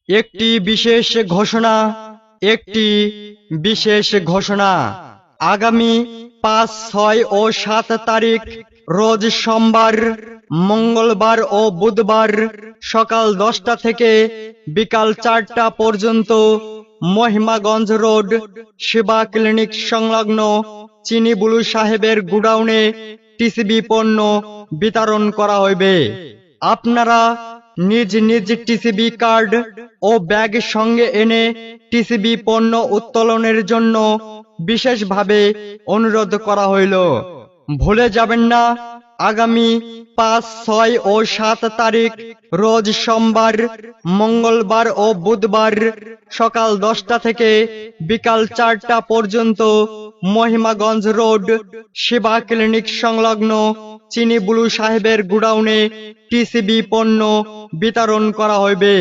একটি বিশেষ ঘোষণা একটি বিশেষ ঘোষণা আগামী ৫, ৬ ও ৭ তারিখ রোজ সোমবার, মঙ্গলবার ও বুধবার সকাল ১০টা থেকে বিকাল ৪টা পর্যন্ত মহিমাগঞ্জ রোড সেবা ক্লিনিক সংলগ্ন চিনিবুলু সাহেবের গুডাউনে টিসিবি পণ্য বিতরণ করা হইবে। আপনারা নিজ নিজ টিসিবি কার্ড ও ব্যাগ সঙ্গে এনে টিসিবি পণ্য উত্তোলনের জন্য বিশেষভাবে অনুরোধ করা হইল। ভুলে যাবেন না, আগামী ৫, ৬ ও ৭ তারিখ রোজ সোমবার, মঙ্গলবার ও বুধবার সকাল ১০টা থেকে বিকাল ৪টা পর্যন্ত মহিমাগঞ্জ রোড সেবা ক্লিনিক সংলগ্ন চিনিবুলু সাহেবের গুডাউনে টিসিবি পণ্য বিতরণ করা হইবে।